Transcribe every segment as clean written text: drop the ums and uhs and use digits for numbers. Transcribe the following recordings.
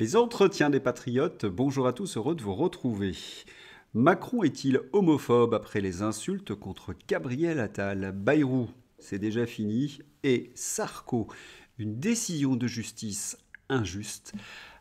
les entretiens des patriotes. Bonjour à tous, heureux de vous retrouver. Macron est-il homophobe après les insultes contre Gabriel Attal? Bayrou, c'est déjà fini. Et Sarko, une décision de justice injuste.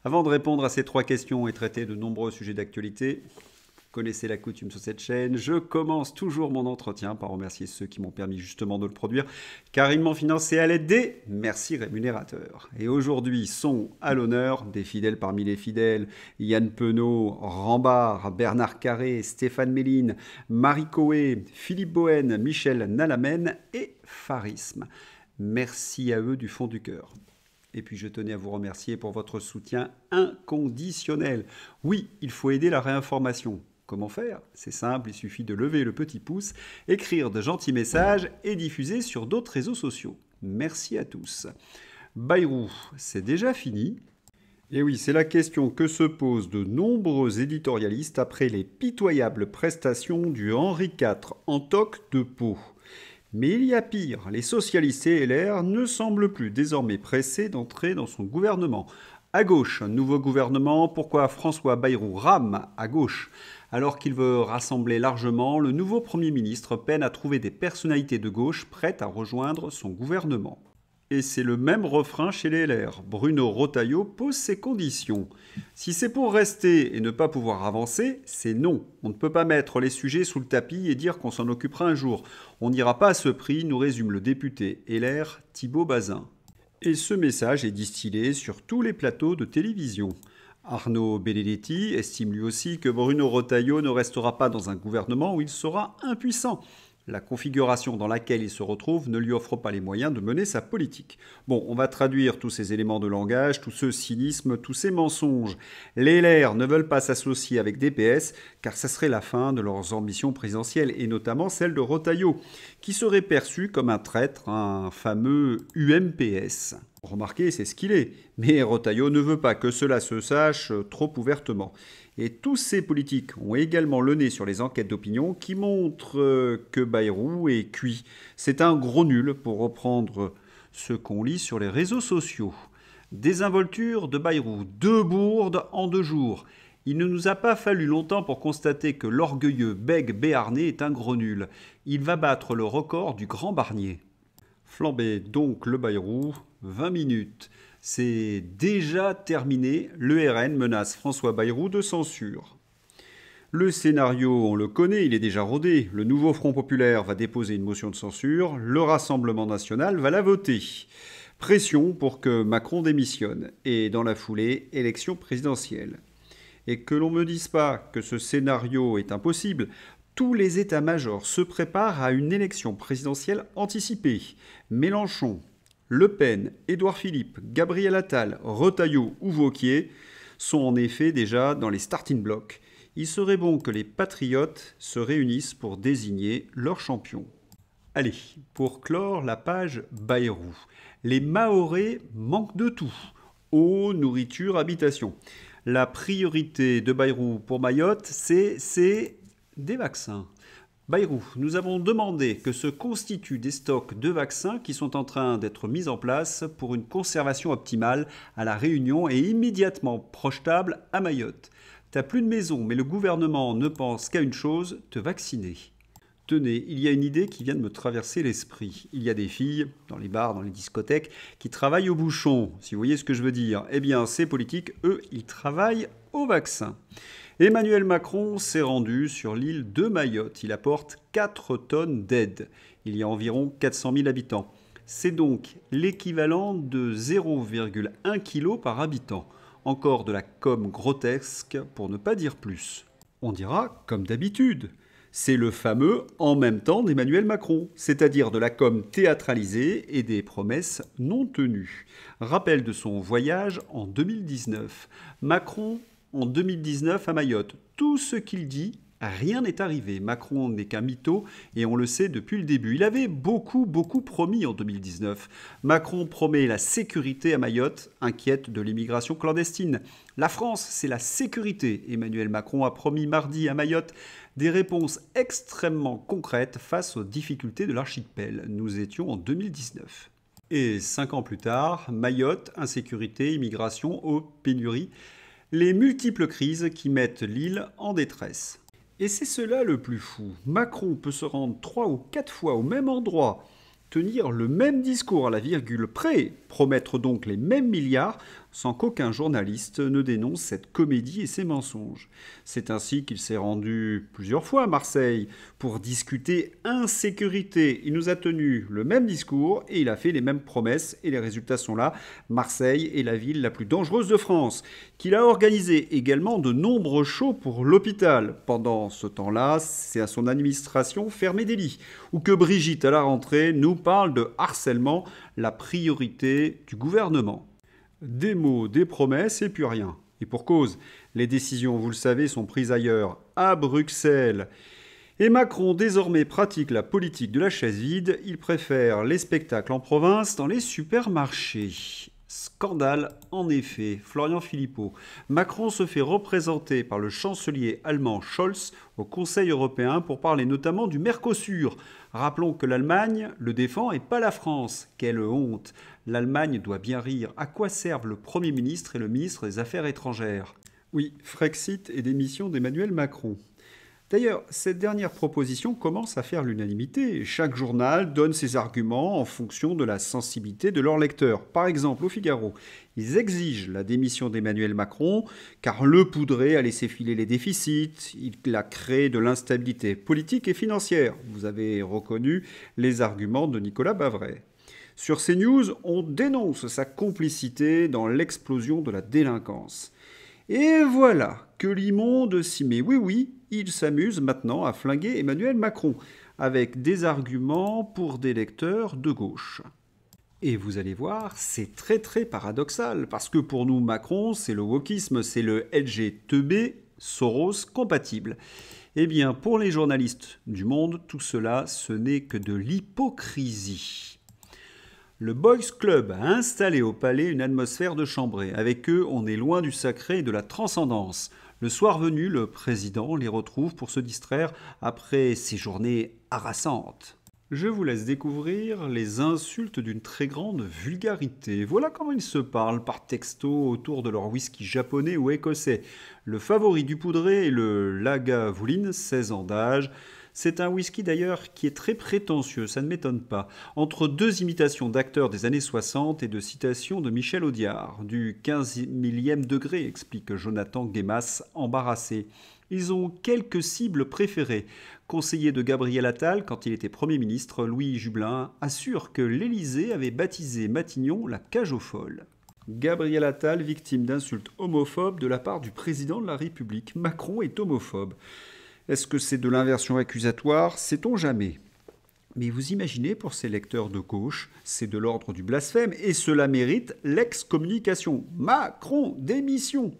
Avant de répondre à ces trois questions et traiter de nombreux sujets d'actualité, vous connaissez la coutume sur cette chaîne, je commence toujours mon entretien par remercier ceux qui m'ont permis justement de le produire, car ils m'ont financé à l'aide des merci rémunérateurs. Et aujourd'hui sont à l'honneur des fidèles parmi les fidèles, Yann Penaud, Rambard, Bernard Carré, Stéphane Méline, Marie Coé, Philippe Bohen, Michel Nalamène et Farisme. Merci à eux du fond du cœur. Et puis je tenais à vous remercier pour votre soutien inconditionnel. Oui, il faut aider la réinformation. Comment faire? C'est simple, il suffit de lever le petit pouce, écrire de gentils messages et diffuser sur d'autres réseaux sociaux. Merci à tous. Bayrou, c'est déjà fini? Et oui, c'est la question que se posent de nombreux éditorialistes après les pitoyables prestations du Henri IV en toque de Pau. Mais il y a pire, les socialistes et LR ne semblent plus désormais pressés d'entrer dans son gouvernement. À gauche, un nouveau gouvernement, pourquoi François Bayrou rame à gauche? Alors qu'il veut rassembler largement, le nouveau Premier ministre peine à trouver des personnalités de gauche prêtes à rejoindre son gouvernement. Et c'est le même refrain chez les LR. Bruno Retailleau pose ses conditions. Si c'est pour rester et ne pas pouvoir avancer, c'est non. On ne peut pas mettre les sujets sous le tapis et dire qu'on s'en occupera un jour. On n'ira pas à ce prix, nous résume le député LR Thibault Bazin. Et ce message est distillé sur tous les plateaux de télévision. Arnaud Benedetti estime lui aussi que Bruno Retailleau ne restera pas dans un gouvernement où il sera impuissant. La configuration dans laquelle il se retrouve ne lui offre pas les moyens de mener sa politique. Bon, on va traduire tous ces éléments de langage, tout ce cynisme, tous ces mensonges. Les LR ne veulent pas s'associer avec DPS, car ça serait la fin de leurs ambitions présidentielles, et notamment celle de Retailleau, qui serait perçu comme un traître, un fameux UMPS. Remarquez, c'est ce qu'il est. Mais Retailleau ne veut pas que cela se sache trop ouvertement. Et tous ces politiques ont également le nez sur les enquêtes d'opinion qui montrent que Bayrou est cuit. C'est un gros nul, pour reprendre ce qu'on lit sur les réseaux sociaux. Désinvolture de Bayrou, 2 bourdes en 2 jours. Il ne nous a pas fallu longtemps pour constater que l'orgueilleux bègue béarnais est un gros nul. Il va battre le record du Grand Barnier. Flambé donc le Bayrou, 20 minutes. C'est déjà terminé, le RN menace François Bayrou de censure. Le scénario, on le connaît, il est déjà rodé. Le nouveau Front populaire va déposer une motion de censure, le Rassemblement national va la voter. Pression pour que Macron démissionne, et dans la foulée, élection présidentielle. Et que l'on ne me dise pas que ce scénario est impossible, tous les états-majors se préparent à une élection présidentielle anticipée. Mélenchon, Le Pen, Édouard Philippe, Gabriel Attal, Retailleau ou Wauquiez sont en effet déjà dans les starting blocks. Il serait bon que les patriotes se réunissent pour désigner leur champion. Allez, pour clore la page Bayrou, les Mahorais manquent de tout. Eau, nourriture, habitation. La priorité de Bayrou pour Mayotte, c'est des vaccins. Bayrou, nous avons demandé que se constituent des stocks de vaccins qui sont en train d'être mis en place pour une conservation optimale à La Réunion et immédiatement projetable à Mayotte. T'as plus de maison, mais le gouvernement ne pense qu'à une chose, te vacciner. Tenez, il y a une idée qui vient de me traverser l'esprit. Il y a des filles, dans les bars, dans les discothèques, qui travaillent au bouchon, si vous voyez ce que je veux dire. Eh bien, ces politiques, eux, ils travaillent au vaccin. Emmanuel Macron s'est rendu sur l'île de Mayotte. Il apporte 4 tonnes d'aide. Il y a environ 400 000 habitants. C'est donc l'équivalent de 0,1 kg par habitant. Encore de la com grotesque pour ne pas dire plus. On dira comme d'habitude. C'est le fameux « en même temps » d'Emmanuel Macron, c'est-à-dire de la com théâtralisée et des promesses non tenues. Rappel de son voyage en 2019. Macron en 2019 à Mayotte. Tout ce qu'il dit, rien n'est arrivé. Macron n'est qu'un mytho et on le sait depuis le début. Il avait beaucoup promis en 2019. Macron promet la sécurité à Mayotte, inquiète de l'immigration clandestine. La France, c'est la sécurité. Emmanuel Macron a promis mardi à Mayotte des réponses extrêmement concrètes face aux difficultés de l'archipel. Nous étions en 2019. Et 5 ans plus tard, Mayotte, insécurité, immigration, eau, pénurie, les multiples crises qui mettent l'île en détresse. Et c'est cela le plus fou. Macron peut se rendre 3 ou 4 fois au même endroit, tenir le même discours à la virgule près, promettre donc les mêmes milliards, sans qu'aucun journaliste ne dénonce cette comédie et ses mensonges. C'est ainsi qu'il s'est rendu plusieurs fois à Marseille pour discuter insécurité. Il nous a tenu le même discours et il a fait les mêmes promesses et les résultats sont là. Marseille est la ville la plus dangereuse de France, qu'il a organisé également de nombreux shows pour l'hôpital. Pendant ce temps-là, c'est à son administration fermée des lits, ou que Brigitte à la rentrée nous parle de harcèlement, la priorité du gouvernement. Des mots, des promesses et plus rien. Et pour cause, les décisions, vous le savez, sont prises ailleurs, à Bruxelles. Et Macron désormais pratique la politique de la chaise vide, il préfère les spectacles en province dans les supermarchés. Scandale, en effet, Florian Philippot. Macron se fait représenter par le chancelier allemand Scholz au Conseil européen pour parler notamment du Mercosur. Rappelons que l'Allemagne le défend et pas la France. Quelle honte! L'Allemagne doit bien rire. À quoi servent le Premier ministre et le ministre des Affaires étrangères? Oui, Frexit et démission d'Emmanuel Macron. D'ailleurs, cette dernière proposition commence à faire l'unanimité. Chaque journal donne ses arguments en fonction de la sensibilité de leurs lecteurs. Par exemple, au Figaro, ils exigent la démission d'Emmanuel Macron car le poudré a laissé filer les déficits, il a créé de l'instabilité politique et financière. Vous avez reconnu les arguments de Nicolas Bavray. Sur CNews, on dénonce sa complicité dans l'explosion de la délinquance. Et voilà que l'immonde s'y met. Oui, oui, il s'amuse maintenant à flinguer Emmanuel Macron, avec des arguments pour des lecteurs de gauche. Et vous allez voir, c'est très très paradoxal, parce que pour nous, Macron, c'est le wokisme, c'est le LGTB Soros compatible. Eh bien, pour les journalistes du Monde, tout cela, ce n'est que de l'hypocrisie. Le Boys Club a installé au palais une atmosphère de chambrée. Avec eux, on est loin du sacré et de la transcendance. Le soir venu, le président les retrouve pour se distraire après ces journées harassantes. Je vous laisse découvrir les insultes d'une très grande vulgarité. Voilà comment ils se parlent par texto autour de leur whisky japonais ou écossais. Le favori du poudré est le Lagavulin, 16 ans d'âge. C'est un whisky d'ailleurs qui est très prétentieux, ça ne m'étonne pas. Entre deux imitations d'acteurs des années 60 et de citations de Michel Audiard. Du 15 millième degré, explique Jonathan Guémas, embarrassé. Ils ont quelques cibles préférées. Conseiller de Gabriel Attal, quand il était Premier ministre, Louis Jubelin assure que l'Élysée avait baptisé Matignon la cage aux folles. Gabriel Attal, victime d'insultes homophobes de la part du président de la République. Macron est homophobe. Est-ce que c'est de l'inversion accusatoire? Sait-on jamais. Mais vous imaginez, pour ces lecteurs de gauche, c'est de l'ordre du blasphème et cela mérite l'excommunication. Macron, démission!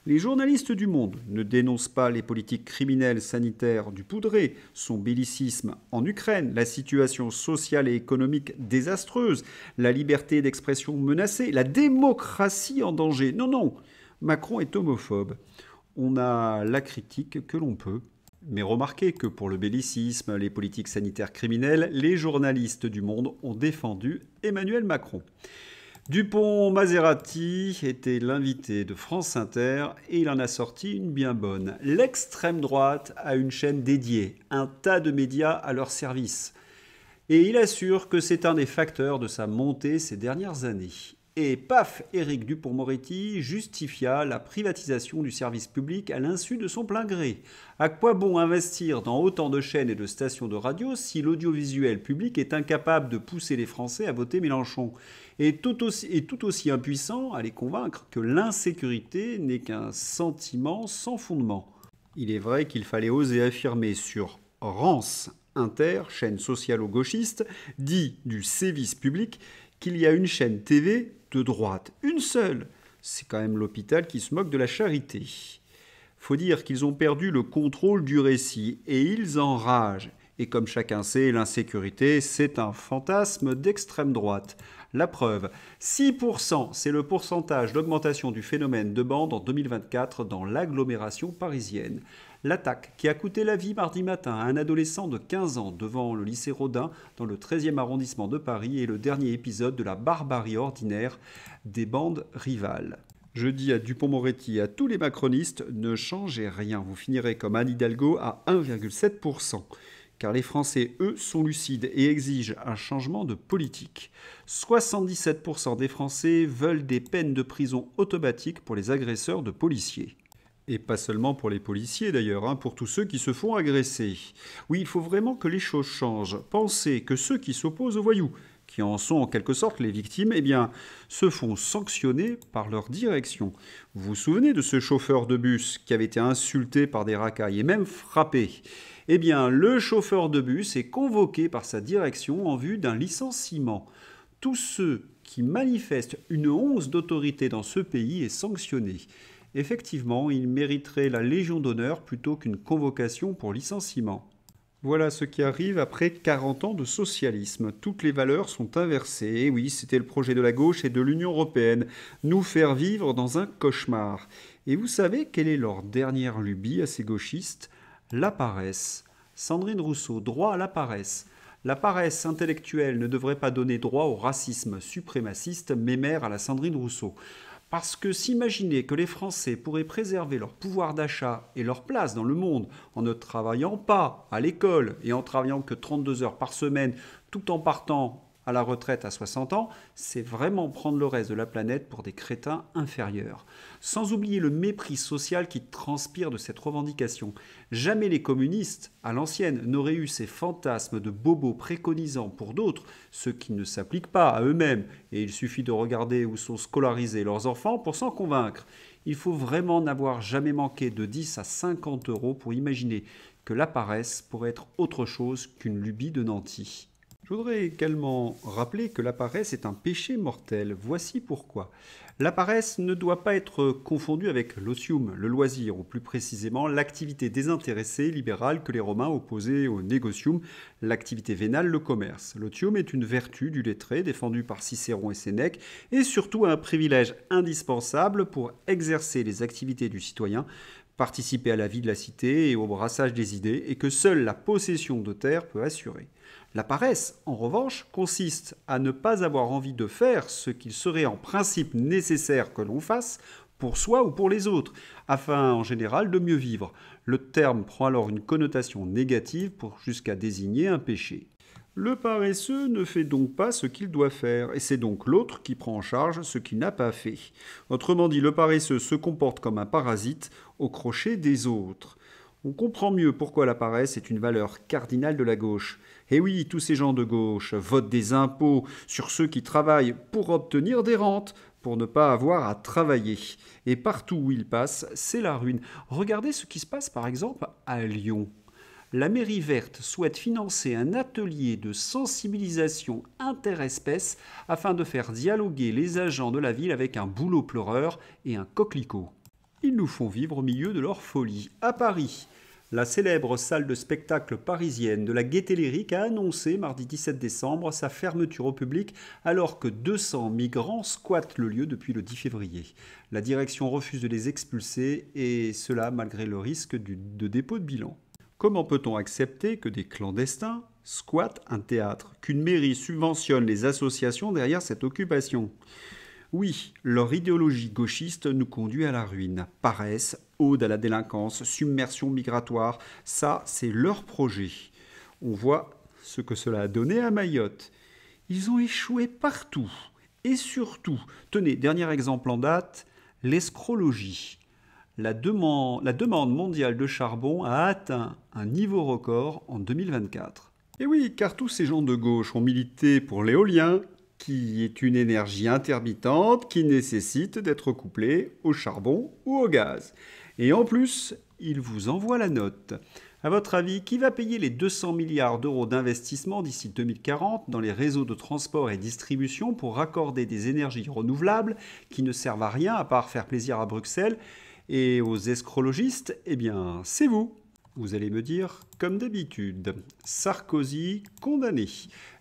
Les journalistes du Monde ne dénoncent pas les politiques criminelles sanitaires du poudré, son bellicisme en Ukraine, la situation sociale et économique désastreuse, la liberté d'expression menacée, la démocratie en danger. Non, non, Macron est homophobe. On a la critique que l'on peut. Mais remarquez que pour le bellicisme, les politiques sanitaires criminelles, les journalistes du Monde ont défendu Emmanuel Macron. Dupont-Maserati était l'invité de France Inter et il en a sorti une bien bonne. L'extrême droite a une chaîne dédiée, un tas de médias à leur service. Et il assure que c'est un des facteurs de sa montée ces dernières années. Et paf, Éric Dupond-Moretti justifia la privatisation du service public à l'insu de son plein gré. À quoi bon investir dans autant de chaînes et de stations de radio si l'audiovisuel public est incapable de pousser les Français à voter Mélenchon et tout aussi impuissant à les convaincre que l'insécurité n'est qu'un sentiment sans fondement. Il est vrai qu'il fallait oser affirmer sur Rance Inter, chaîne socialo-gauchiste, dit du sévice public, qu'il y a une chaîne TV de droite. Une seule. C'est quand même l'hôpital qui se moque de la charité. Faut dire qu'ils ont perdu le contrôle du récit et ils enragent. Et comme chacun sait, l'insécurité, c'est un fantasme d'extrême droite. La preuve, 6%, c'est le pourcentage d'augmentation du phénomène de bande en 2024 dans l'agglomération parisienne. L'attaque qui a coûté la vie mardi matin à un adolescent de 15 ans devant le lycée Rodin dans le 13e arrondissement de Paris est le dernier épisode de la barbarie ordinaire des bandes rivales. Je dis à Dupond-Moretti et à tous les macronistes, ne changez rien, vous finirez comme Anne Hidalgo à 1,7%. Car les Français, eux, sont lucides et exigent un changement de politique. 77% des Français veulent des peines de prison automatiques pour les agresseurs de policiers. Et pas seulement pour les policiers d'ailleurs, pour tous ceux qui se font agresser. Oui, il faut vraiment que les choses changent. Pensez que ceux qui s'opposent aux voyous, qui en sont en quelque sorte les victimes, se font sanctionner par leur direction. Vous vous souvenez de ce chauffeur de bus qui avait été insulté par des racailles et même frappé ? Le chauffeur de bus est convoqué par sa direction en vue d'un licenciement. Tous ceux qui manifestent une once d'autorité dans ce pays est sanctionné. Effectivement, il mériterait la Légion d'honneur plutôt qu'une convocation pour licenciement. Voilà ce qui arrive après 40 ans de socialisme. Toutes les valeurs sont inversées. Et oui, c'était le projet de la gauche et de l'Union européenne. Nous faire vivre dans un cauchemar. Et vous savez quelle est leur dernière lubie à ces gauchistes ? La paresse. Sandrine Rousseau, droit à la paresse. La paresse intellectuelle ne devrait pas donner droit au racisme suprémaciste mémère à la Sandrine Rousseau. Parce que s'imaginer que les Français pourraient préserver leur pouvoir d'achat et leur place dans le monde en ne travaillant pas à l'école et en travaillant que 32 heures par semaine tout en partant à la retraite à 60 ans, c'est vraiment prendre le reste de la planète pour des crétins inférieurs. Sans oublier le mépris social qui transpire de cette revendication. Jamais les communistes, à l'ancienne, n'auraient eu ces fantasmes de bobos préconisant pour d'autres, ceux qui ne s'appliquent pas à eux-mêmes, et il suffit de regarder où sont scolarisés leurs enfants pour s'en convaincre. Il faut vraiment n'avoir jamais manqué de 10 à 50 euros pour imaginer que la paresse pourrait être autre chose qu'une lubie de nantis. Je voudrais également rappeler que la paresse est un péché mortel. Voici pourquoi. La paresse ne doit pas être confondue avec l'otium, le loisir, ou plus précisément l'activité désintéressée libérale que les Romains opposaient au negotium, l'activité vénale, le commerce. L'otium est une vertu du lettré défendue par Cicéron et Sénèque et surtout un privilège indispensable pour exercer les activités du citoyen, participer à la vie de la cité et au brassage des idées, et que seule la possession de terre peut assurer. La paresse, en revanche, consiste à ne pas avoir envie de faire ce qu'il serait en principe nécessaire que l'on fasse pour soi ou pour les autres, afin en général de mieux vivre. Le terme prend alors une connotation négative pour jusqu'à désigner un péché. Le paresseux ne fait donc pas ce qu'il doit faire, et c'est donc l'autre qui prend en charge ce qu'il n'a pas fait. Autrement dit, le paresseux se comporte comme un parasite au crochet des autres. On comprend mieux pourquoi la paresse est une valeur cardinale de la gauche. Et oui, tous ces gens de gauche votent des impôts sur ceux qui travaillent pour obtenir des rentes, pour ne pas avoir à travailler. Et partout où ils passent, c'est la ruine. Regardez ce qui se passe par exemple à Lyon. La mairie verte souhaite financer un atelier de sensibilisation interespèces afin de faire dialoguer les agents de la ville avec un bouleau pleureur et un coquelicot. Ils nous font vivre au milieu de leur folie. À Paris, la célèbre salle de spectacle parisienne de la Gaîté Lyrique a annoncé mardi 17 décembre sa fermeture au public alors que 200 migrants squattent le lieu depuis le 10 février. La direction refuse de les expulser et cela malgré le risque de dépôt de bilan. Comment peut-on accepter que des clandestins squattent un théâtre, qu'une mairie subventionne les associations derrière cette occupation ? Oui, leur idéologie gauchiste nous conduit à la ruine. Paresse, ode à la délinquance, submersion migratoire, ça, c'est leur projet. On voit ce que cela a donné à Mayotte. Ils ont échoué partout. Et surtout, tenez, dernier exemple en date, l'escrologie. La demande mondiale de charbon a atteint un niveau record en 2024. Et oui, car tous ces gens de gauche ont milité pour l'éolien, qui est une énergie intermittente qui nécessite d'être couplée au charbon ou au gaz. Et en plus, ils vous envoient la note. À votre avis, qui va payer les 200 milliards d'euros d'investissement d'ici 2040 dans les réseaux de transport et distribution pour raccorder des énergies renouvelables qui ne servent à rien à part faire plaisir à Bruxelles et aux escrologistes ? Eh bien, c'est vous. Vous allez me dire, comme d'habitude, Sarkozy condamné.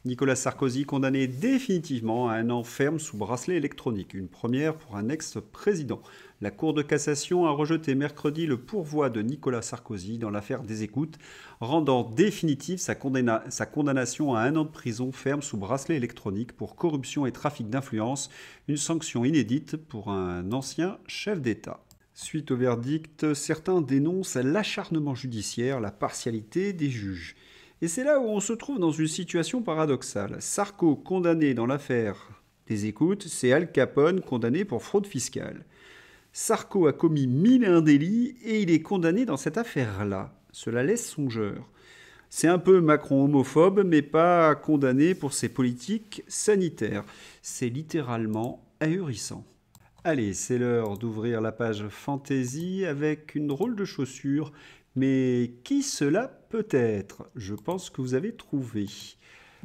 Nicolas Sarkozy condamné définitivement à 1 an ferme sous bracelet électronique, une première pour un ex-président. La Cour de cassation a rejeté mercredi le pourvoi de Nicolas Sarkozy dans l'affaire des écoutes, rendant définitive sa condamnation à 1 an de prison ferme sous bracelet électronique pour corruption et trafic d'influence, une sanction inédite pour un ancien chef d'État. Suite au verdict, certains dénoncent l'acharnement judiciaire, la partialité des juges. Et c'est là où on se trouve dans une situation paradoxale. Sarko condamné dans l'affaire des écoutes, c'est Al Capone condamné pour fraude fiscale. Sarko a commis 1001 délits et il est condamné dans cette affaire-là. Cela laisse songeur. C'est un peu Macron homophobe, mais pas condamné pour ses politiques sanitaires. C'est littéralement ahurissant. Allez, c'est l'heure d'ouvrir la page Fantasy avec une drôle de chaussure. Mais qui cela peut être? Je pense que vous avez trouvé.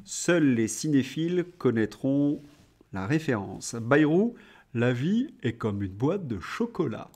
Seuls les cinéphiles connaîtront la référence. Bayrou, la vie est comme une boîte de chocolat.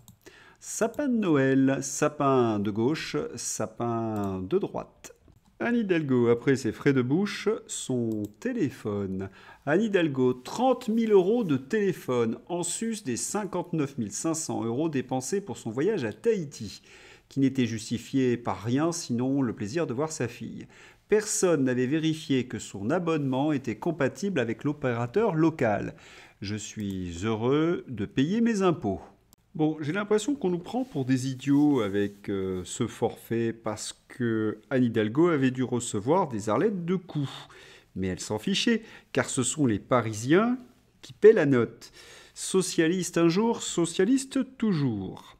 Sapin de Noël, sapin de gauche, sapin de droite. Anne Hidalgo, après ses frais de bouche, son téléphone. Anne Hidalgo, 30 000 euros de téléphone, en sus des 59 500 euros dépensés pour son voyage à Tahiti, qui n'était justifié par rien sinon le plaisir de voir sa fille. Personne n'avait vérifié que son abonnement était compatible avec l'opérateur local. Je suis heureux de payer mes impôts. Bon, j'ai l'impression qu'on nous prend pour des idiots avec ce forfait parce que Anne Hidalgo avait dû recevoir des arlettes de coups. Mais elle s'en fichait, car ce sont les Parisiens qui paient la note. Socialiste un jour, socialiste toujours.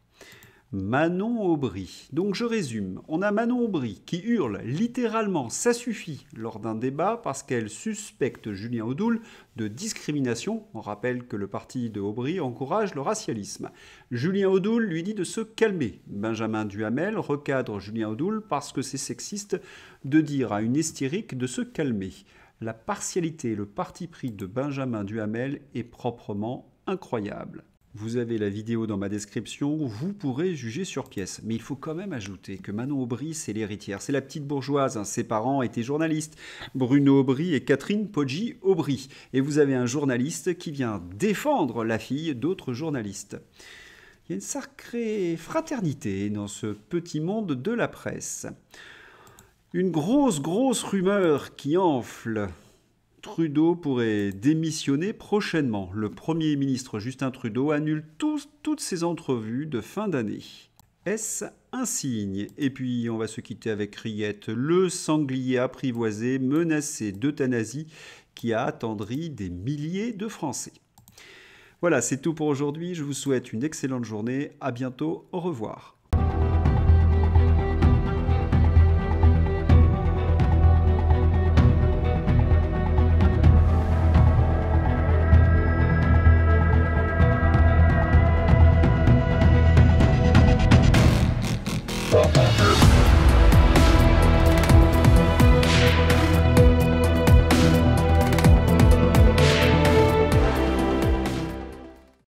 Manon Aubry. Donc je résume, on a Manon Aubry qui hurle littéralement ça suffit lors d'un débat parce qu'elle suspecte Julien Audoul de discrimination. On rappelle que le parti de Aubry encourage le racialisme. Julien Audoul lui dit de se calmer. Benjamin Duhamel recadre Julien Audoul parce que c'est sexiste de dire à une hystérique de se calmer. La partialité et le parti pris de Benjamin Duhamel est proprement incroyable. Vous avez la vidéo dans ma description, vous pourrez juger sur pièce. Mais il faut quand même ajouter que Manon Aubry, c'est l'héritière, c'est la petite bourgeoise. Ses parents étaient journalistes, Bruno Aubry et Catherine Poggi Aubry. Et vous avez un journaliste qui vient défendre la fille d'autres journalistes. Il y a une sacrée fraternité dans ce petit monde de la presse. Une grosse rumeur qui enfle. Trudeau pourrait démissionner prochainement. Le Premier ministre Justin Trudeau annule toutes ses entrevues de fin d'année. Est-ce un signe? Et puis on va se quitter avec Riette, le sanglier apprivoisé menacé d'euthanasie qui a attendri des milliers de Français. Voilà, c'est tout pour aujourd'hui. Je vous souhaite une excellente journée. À bientôt. Au revoir.